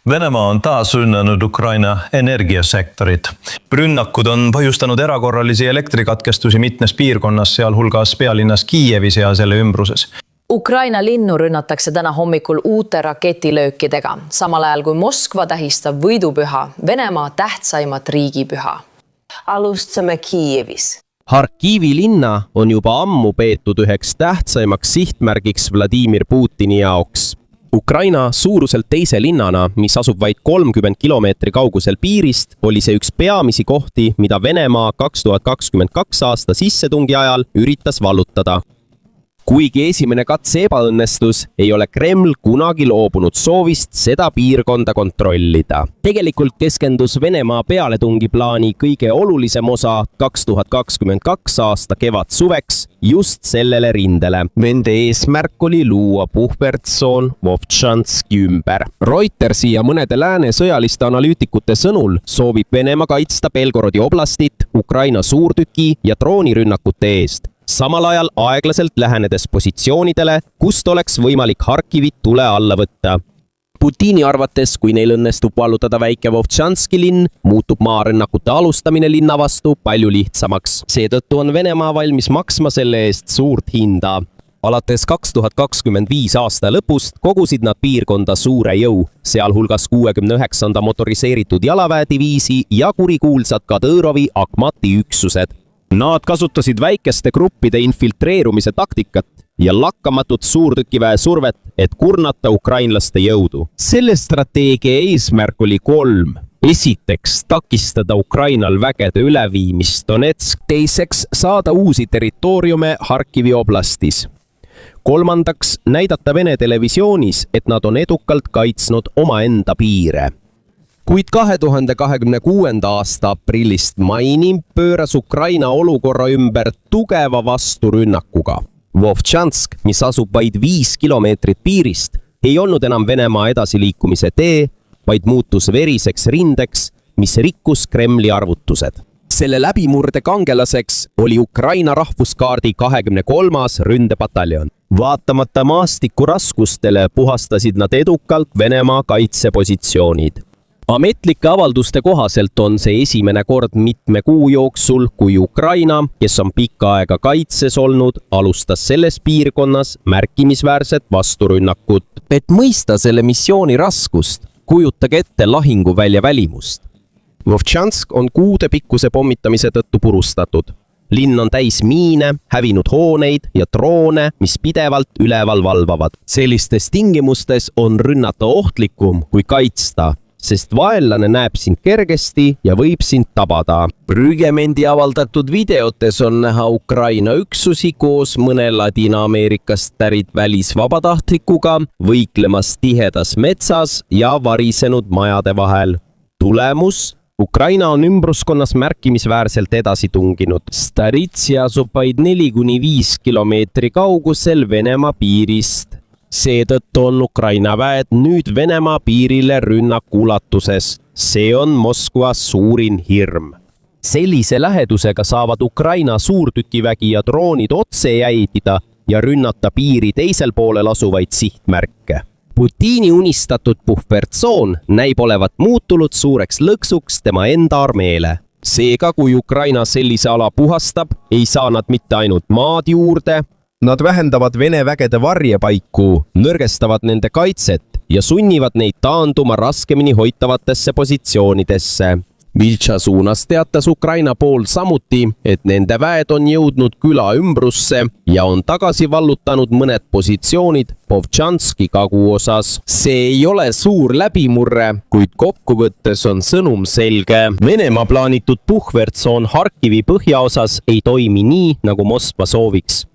Venemaa on taas rünnanud Ukraina energiasektorit. Rünnakud on põhjustanud erakorralisi elektrikatkestusi mitmes piirkonnas, sealhulgas pealinnas Kiievis ja selle ümbruses. Ukraina linnu rünnatakse täna hommikul uute raketilöökidega, samal ajal kui Moskva tähistab võidupüha, Venemaa tähtsaimat riigipüha. Alustame Kiievis. Harkivi linna on juba ammu peetud üheks tähtsaimaks sihtmärgiks Vladimir Putini jaoks. Ukraina suuruselt teise linnana, mis asub vaid 30 kilomeetri kaugusel piirist, oli see üks peamisi kohti, mida Venemaa 2022 aasta sissetungi ajal üritas vallutada. Kuigi esimene katse ebaõnnestus, ei ole Kreml kunagi loobunud soovist seda piirkonda kontrollida. Tegelikult keskendus Venemaa pealetungi plaani kõige olulisem osa 2022 aasta kevad-suveks just sellele rindele. Nende eesmärk oli luua puhvertsoon Vovtšanski ümber. Reutersi ja mõnede lääne sõjaliste analüütikute sõnul soovib Venemaa kaitsta Belgorodi oblastit, Ukraina suurtüki ja droonirünnakute eest. Samal ajal aeglaselt lähenedes positsioonidele, kust oleks võimalik Harkivit tule alla võtta. Putini arvates, kui neil õnnestub vallutada väike Vovtšanski linn, muutub maarünnakute alustamine linna vastu palju lihtsamaks. Seetõttu on Venemaa valmis maksma selle eest suurt hinda. Alates 2025 aasta lõpust kogusid nad piirkonda suure jõu, sealhulgas 69. motoriseeritud jalaväediviisi ja kurikuulsad Kadõrovi Akhmati üksused. Nad kasutasid väikeste gruppide infiltreerumise taktikat ja lakkamatut suurtükiväe survet, et kurnata ukrainlaste jõudu. Selle strateegia eesmärk oli 3. Esiteks, takistada Ukrainal vägede üleviimist Donetsk. Teiseks, saada uusi territooriume Harkivi oblastis. Kolmandaks, näidata Vene televisioonis, et nad on edukalt kaitsnud omaenda piire. Kuid 2026. aasta aprillist maini pööras Ukraina olukorra ümber tugeva vasturünnakuga. Vovtšansk, mis asub vaid 5 kilomeetrit piirist, ei olnud enam Venemaa edasiliikumise tee, vaid muutus veriseks rindeks, mis rikkus Kremli arvutused. Selle läbimurde kangelaseks oli Ukraina rahvuskaardi 23. ründepataljon. Vaatamata maastiku raskustele puhastasid nad edukalt Venemaa kaitsepositsioonid. Ametlike avalduste kohaselt on see esimene kord mitme kuu jooksul, kui Ukraina, kes on pikka aega kaitses olnud, alustas selles piirkonnas märkimisväärset vasturünnakut. Et mõista selle missiooni raskust, kujutage ette lahinguvälja välimust. Vovtšansk on kuude pikkuse pommitamise tõttu purustatud. Linn on täis miine, hävinud hooneid ja droone, mis pidevalt üleval valvavad. Sellistes tingimustes on rünnata ohtlikum kui kaitsta, sest vaenlane näeb sind kergesti ja võib sind tabada. Rügemendi avaldatud videotes on näha Ukraina üksusi koos mõne Ladina-Ameerikast pärit välisvabatahtlikuga võiklemas tihedas metsas ja varisenud majade vahel. Tulemus? Ukraina on ümbruskonnas märkimisväärselt edasi tunginud. Staritsi asub vaid 4-5 kilomeetri kaugusel Venemaa piirist. Seetõttu on Ukraina väed nüüd Venemaa piirile rünnaku ulatuses. See on Moskva suurin hirm. Sellise lähedusega saavad Ukraina suurtükivägi ja droonid otse jälgida ja rünnata piiri teisel poolel asuvaid sihtmärke. Putini unistatud puhvertsoon näib olevat muutunud suureks lõksuks tema enda armeele. Seega, kui Ukraina sellise ala puhastab, ei saa nad mitte ainult maad juurde, nad vähendavad Vene vägede varjepaiku, nõrgestavad nende kaitset ja sunnivad neid taanduma raskemini hoitavatesse positsioonidesse. Viltša suunas teatas Ukraina pool samuti, et nende väed on jõudnud küla ümbrusse ja on tagasi vallutanud mõned positsioonid Vovtšanski kaguosas. See ei ole suur läbimurre, kuid kokkuvõttes on sõnum selge. Venemaa plaanitud puhvertsoon Harkivi põhjaosas ei toimi nii, nagu Moskva sooviks.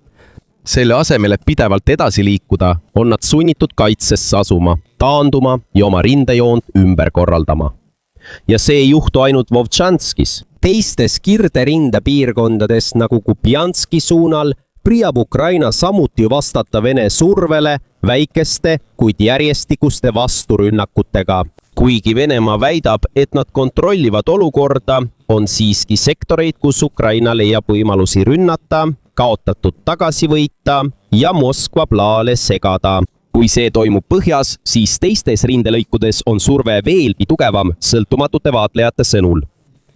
Selle asemel, et pidevalt edasi liikuda, on nad sunnitud kaitsesse asuma, taanduma ja oma rindejoont ümber korraldama. Ja see ei juhtu ainult Vovtšanskis. Teistes kirderinda piirkondades nagu Kupjanski suunal püüab Ukraina samuti vastata Vene survele väikeste, kuid järjestikuste vasturünnakutega. Kuigi Venemaa väidab, et nad kontrollivad olukorda, on siiski sektoreid, kus Ukraina leiab võimalusi rünnata, kaotatud tagasi võita ja Moskva plaale segada. kui see toimub põhjas, siis teistes rindelõikudes on surve veelgi tugevam, sõltumatute vaatlejate sõnul.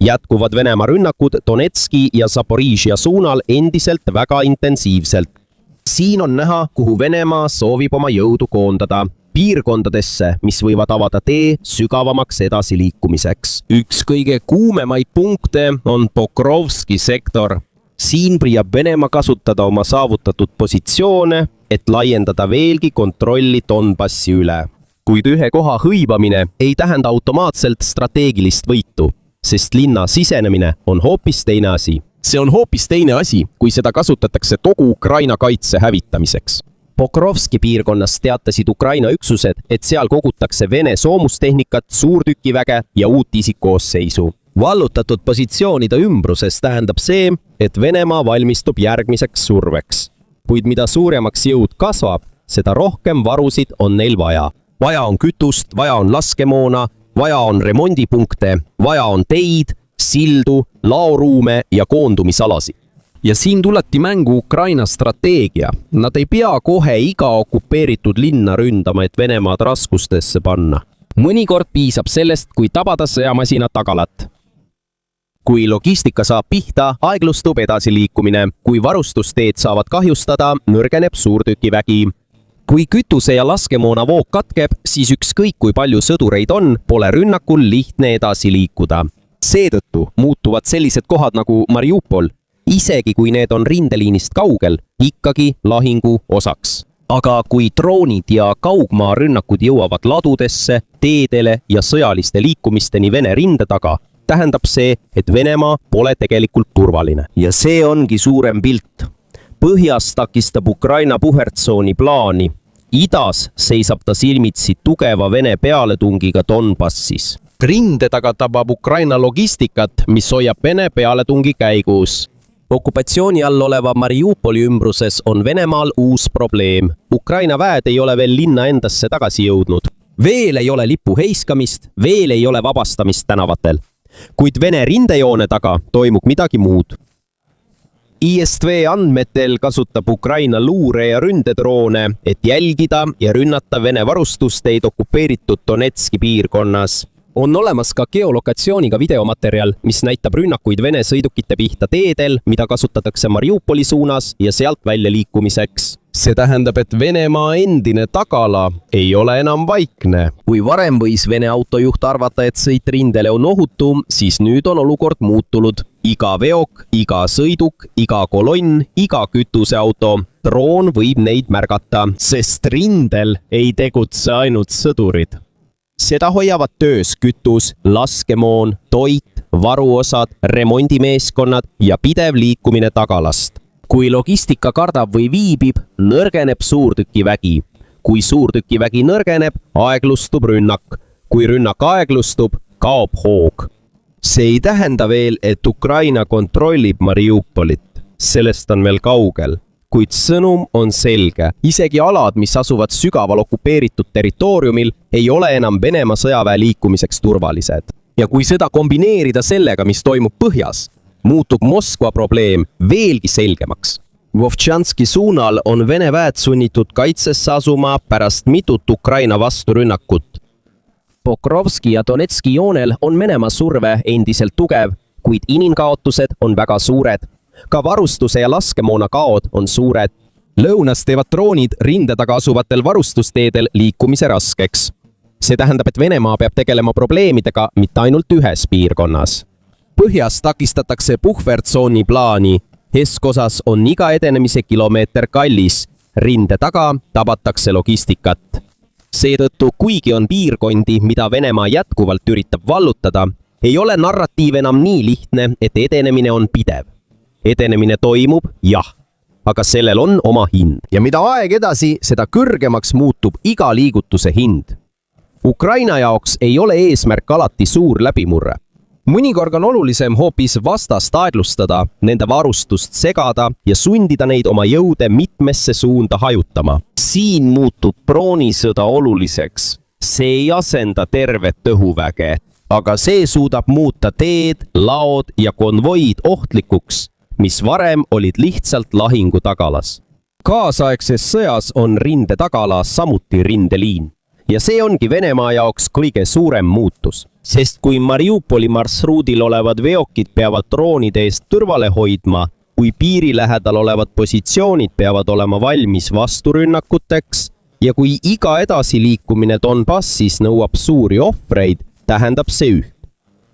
Jätkuvad Venemaa rünnakud Donetski ja Zaporižja suunal endiselt väga intensiivselt. Siin on näha, kuhu Venemaa soovib oma jõudu koondada. Piirkondadesse, mis võivad avada tee sügavamaks edasiliikumiseks. Üks kõige kuumemaid punkte on Pokrovski sektor. Siin püüab Venemaa kasutada oma saavutatud positsioone, et laiendada veelgi kontrolli Donbassi üle. Kuid ühe koha hõivamine ei tähenda automaatselt strateegilist võitu, sest linna sisenemine on hoopis teine asi. See on hoopis teine asi, kui seda kasutatakse kogu Ukraina kaitse hävitamiseks. Pokrovski piirkonnas teatasid Ukraina üksused, et seal kogutakse Vene soomustehnikat, suurtükiväge ja uut isikkoosseisu. Vallutatud positsioonide ümbruses tähendab see, et Venemaa valmistub järgmiseks surveks. Kuid mida suuremaks jõud kasvab, seda rohkem varusid on neil vaja. Vaja on kütust, vaja on laskemoona, vaja on remondipunkte, vaja on teid, sildu, laoruume ja koondumisalasid. Ja siin tuleti mängu Ukraina strateegia. Nad ei pea kohe iga okupeeritud linna ründama, et Venemaad raskustesse panna. Mõnikord piisab sellest, kui tabada sõjamasina tagalat. Kui logistika saab pihta, aeglustub edasiliikumine. Kui varustusteed saavad kahjustada, nõrgeneb suurtükivägi. Kui kütuse ja laskemoona voog katkeb, siis ükskõik kui palju sõdureid on, pole rünnakul lihtne edasi liikuda. Seetõttu muutuvad sellised kohad nagu Mariupol, isegi kui need on rindeliinist kaugel, ikkagi lahingu osaks. Aga kui droonid ja kaugmaa rünnakud jõuavad ladudesse, teedele ja sõjaliste liikumisteni Vene rinde taga, tähendab see, et Venemaa pole tegelikult turvaline. Ja see ongi suurem pilt. Põhjas takistab Ukraina puhertsooni plaani. Idas seisab ta silmitsi tugeva Vene pealetungiga Donbassis. Rinde taga tabab Ukraina logistikat, mis hoiab Vene pealetungi käigus. Okupatsiooni all oleva Mariupoli ümbruses on Venemaal uus probleem. Ukraina väed ei ole veel linna endasse tagasi jõudnud. Veel ei ole lipu heiskamist, veel ei ole vabastamist tänavatel. Kuid Vene rindejoone taga toimub midagi muud. ISV andmetel kasutab Ukraina luure- ja ründedroone, et jälgida ja rünnata Vene varustusteid okupeeritud Donetski piirkonnas. On olemas ka geolokatsiooniga videomaterjal, mis näitab rünnakuid Vene sõidukite pihta teedel, mida kasutatakse Mariupoli suunas ja sealt välja liikumiseks. See tähendab, et Venemaa endine tagala ei ole enam vaikne. Kui varem võis Vene autojuht arvata, et sõit rindele on ohutu, siis nüüd on olukord muutunud. Iga veok, iga sõiduk, iga kolonn, iga kütuseauto. Droon võib neid märgata, sest rindel ei tegutse ainult sõdurid. Seda hoiavad töös kütus, laskemoon, toit, varuosad, remondimeeskonnad ja pidev liikumine tagalast. Kui logistika kardab või viibib, nõrgeneb suurtükivägi. Kui suurtükivägi nõrgeneb, aeglustub rünnak. Kui rünnak aeglustub, kaob hoog. See ei tähenda veel, et Ukraina kontrollib Mariupolit. Sellest on veel kaugel. Kuid sõnum on selge. Isegi alad, mis asuvad sügaval okupeeritud territooriumil, ei ole enam Venemaa sõjaväe liikumiseks turvalised. Ja kui seda kombineerida sellega, mis toimub põhjas, muutub Moskva probleem veelgi selgemaks. Vovtšanski suunal on Vene väed sunnitud kaitsesse asuma pärast mitut Ukraina vasturünnakut. Pokrovski ja Donetski joonel on Venemaa surve endiselt tugev, kuid inimkaotused on väga suured. Ka varustuse ja laskemoona kaod on suured. Lõunas teevad droonid rinde taga asuvatel varustusteedel liikumise raskeks. See tähendab, et Venemaa peab tegelema probleemidega mitte ainult ühes piirkonnas. Põhjas takistatakse puhvertsooni plaani. Keskosas on iga edenemise kilomeeter kallis. Rinde taga tabatakse logistikat. Seetõttu, kuigi on piirkondi, mida Venemaa jätkuvalt üritab vallutada, ei ole narratiiv enam nii lihtne, et edenemine on pidev. Edenemine toimub, jah, aga sellel on oma hind. Ja mida aeg edasi, seda kõrgemaks muutub iga liigutuse hind. Ukraina jaoks ei ole eesmärk alati suur läbimurre. Mõnikord on olulisem hoopis vastast aeglustada, nende varustust segada ja sundida neid oma jõude mitmesse suunda hajutama. Siin muutub broonisõda oluliseks. See ei asenda tervet õhuväge, aga see suudab muuta teed, laod ja konvoid ohtlikuks, mis varem olid lihtsalt lahingu tagalas. Kaasaegses sõjas on rinde tagala samuti rindeliin. Ja see ongi Venemaa jaoks kõige suurem muutus. Sest kui Mariupoli marsruudil olevad veokid peavad droonide eest kõrvale hoidma, kui piiri lähedal olevad positsioonid peavad olema valmis vasturünnakuteks ja kui iga edasiliikumine Donbassis nõuab suuri ohvreid, tähendab see üht.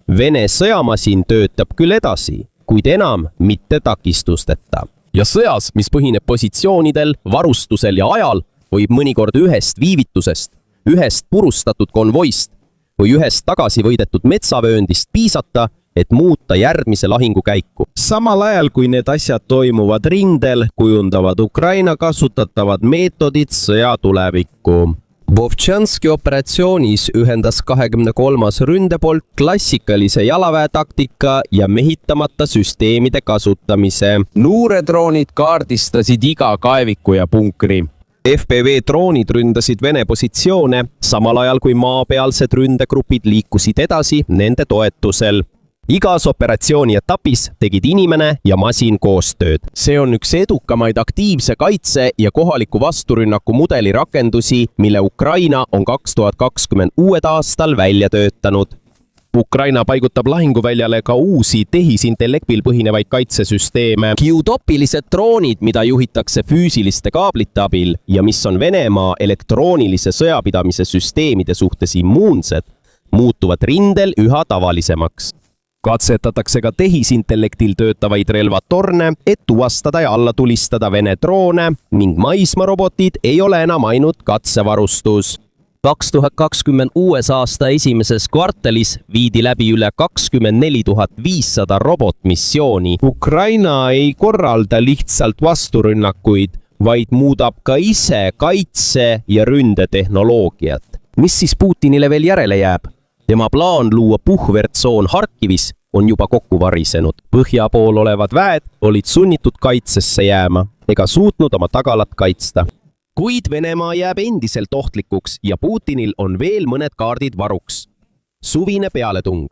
Vene sõjamasin töötab küll edasi, kuid enam mitte takistusteta. Ja sõjas, mis põhineb positsioonidel, varustusel ja ajal, võib mõnikord ühest viivitusest, ühest purustatud konvoist või ühest tagasi võidetud metsavööndist piisata, et muuta järgmise lahingu käiku. Samal ajal, kui need asjad toimuvad rindel, kujundavad Ukraina kasutatavad meetodid sõja tulevikku. Vovtšanski operatsioonis ühendas 23. ründepolt klassikalise jalaväe taktika ja mehitamata süsteemide kasutamise. Luuredroonid kaardistasid iga kaeviku ja punkri. FPV droonid ründasid Vene positsioone, samal ajal kui maapealsed ründegrupid liikusid edasi nende toetusel. Igas operatsiooni etapis tegid inimene ja masin koostööd. See on üks edukamaid aktiivse kaitse ja kohaliku vasturünnaku mudeli rakendusi, mille Ukraina on 2026. aastal välja töötanud. Ukraina paigutab lahinguväljale ka uusi tehisintellektil põhinevaid kaitsesüsteeme. Kiutopilised droonid, mida juhitakse füüsiliste kaablite abil ja mis on Venemaa elektroonilise sõjapidamise süsteemide suhtes immuunsed, muutuvad rindel üha tavalisemaks. Katsetatakse ka tehisintellektil töötavaid relvatorne, et tuvastada ja alla tulistada Vene droone ning maismaarobotid ei ole enam ainult katsevarustus. 2026. aasta esimeses kvartalis viidi läbi üle 24 500 robotmissiooni. Ukraina ei korralda lihtsalt vasturünnakuid, vaid muudab ka ise kaitse- ja ründetehnoloogiat. Mis siis Putinile veel järele jääb? Tema plaan luua puhvertsoon Harkivis on juba kokku varisenud. Põhja pool olevad väed olid sunnitud kaitsesse jääma ega suutnud oma tagalat kaitsta. Kuid Venemaa jääb endiselt ohtlikuks ja Putinil on veel mõned kaardid varuks. Suvine pealetung.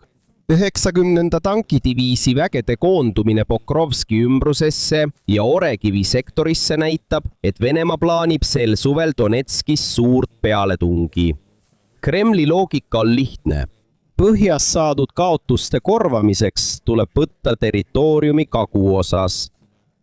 90. tankidiviisi vägede koondumine Pokrovski ümbrusesse ja Oregivi sektorisse näitab, et Venemaa plaanib sel suvel Donetskis suurt pealetungi. Kremli loogika on lihtne. Põhjas saadud kaotuste korvamiseks tuleb võtta territooriumi kaguosas.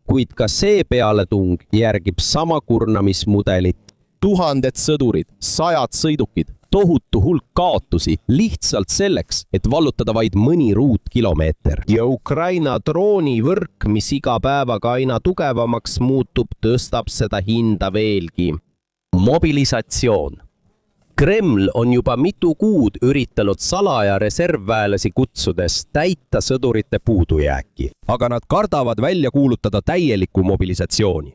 Kuid ka see pealetung järgib sama kurnamismudelit. 1000 sõdurid, 100 sõidukid, tohutu hulk kaotusi lihtsalt selleks, et vallutada vaid mõni ruutkilomeeter. Ja Ukraina droonivõrk, mis iga päevaga aina tugevamaks muutub, tõstab seda hinda veelgi. Mobilisatsioon. Kreml on juba mitu kuud üritanud salaja reservväelasi kutsudes täita sõdurite puudujääki, aga nad kardavad välja kuulutada täielikku mobilisatsiooni.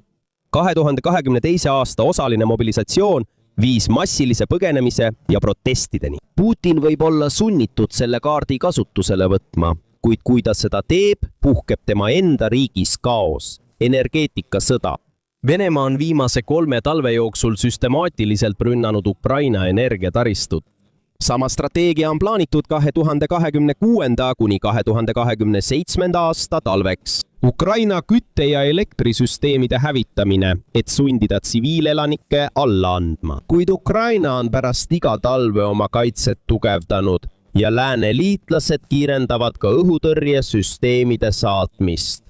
2022. aasta osaline mobilisatsioon viis massilise põgenemise ja protestideni. Putin võib olla sunnitud selle kaardi kasutusele võtma, kuid kui ta seda teeb, puhkeb tema enda riigis kaos, energeetikasõda. Venemaa on viimase 3 talve jooksul süstemaatiliselt rünnanud Ukraina energiataristut. Sama strateegia on plaanitud 2026. kuni 2027. aasta talveks. Ukraina kütte- ja elektrisüsteemide hävitamine, et sundida tsiviilelanikke alla andma. Kuid Ukraina on pärast iga talve oma kaitset tugevdanud ja lääne liitlased kiirendavad ka õhutõrjesüsteemide saatmist.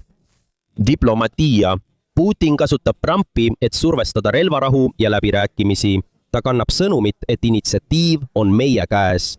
Diplomatia. Putin kasutab Trumpi, et survestada relvarahu ja läbirääkimisi. Ta kannab sõnumit, et initsiatiiv on meie käes.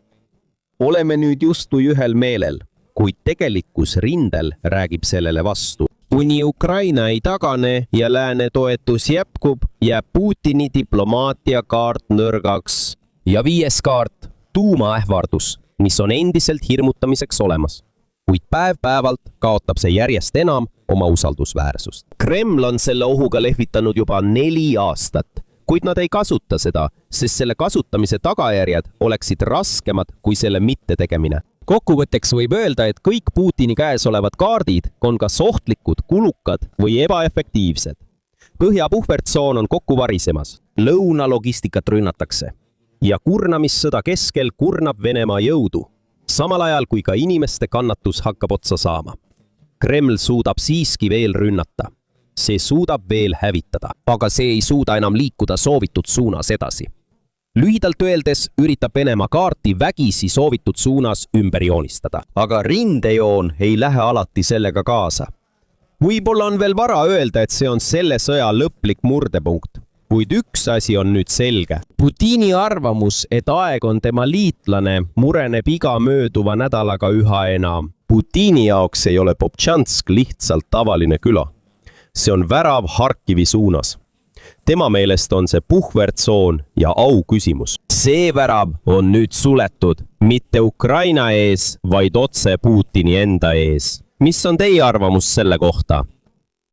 Oleme nüüd justkui ühel meelel, kuid tegelikkus rindel räägib sellele vastu. Kuni Ukraina ei tagane ja lääne toetus jätkub, jääb Putini diplomaatia kaart nõrgaks. Ja 5. kaart, tuumaähvardus, mis on endiselt hirmutamiseks olemas. Kuid päev-päevalt kaotab see järjest enam oma usaldusväärsust. Kreml on selle ohuga lehvitanud juba 4 aastat, kuid nad ei kasuta seda, sest selle kasutamise tagajärjed oleksid raskemad kui selle mittetegemine. Kokkuvõtteks võib öelda, et kõik Putini käes olevad kaardid on kas ohtlikud, kulukad või ebaefektiivsed. Põhja puhvertsoon on kokku varisemas, lõuna logistikat rünnatakse ja kurnamissõda keskel kurnab Venemaa jõudu, samal ajal kui ka inimeste kannatus hakkab otsa saama. Kreml suudab siiski veel rünnata. see suudab veel hävitada, aga see ei suuda enam liikuda soovitud suunas edasi. Lühidalt öeldes üritab Venemaa kaarti vägisi soovitud suunas ümber joonistada. Aga rindejoon ei lähe alati sellega kaasa. Võib-olla on veel vara öelda, et see on selle sõja lõplik murdepunkt, kuid üks asi on nüüd selge. Putini arvamus, et aeg on tema liitlane, mureneb iga mööduva nädalaga üha enam. Putini jaoks ei ole Poptšansk lihtsalt tavaline küla. See on värav Harkivi suunas. Tema meelest on see puhvertsoon ja au küsimus. See värav on nüüd suletud, mitte Ukraina ees, vaid otse Putini enda ees. Mis on teie arvamus selle kohta?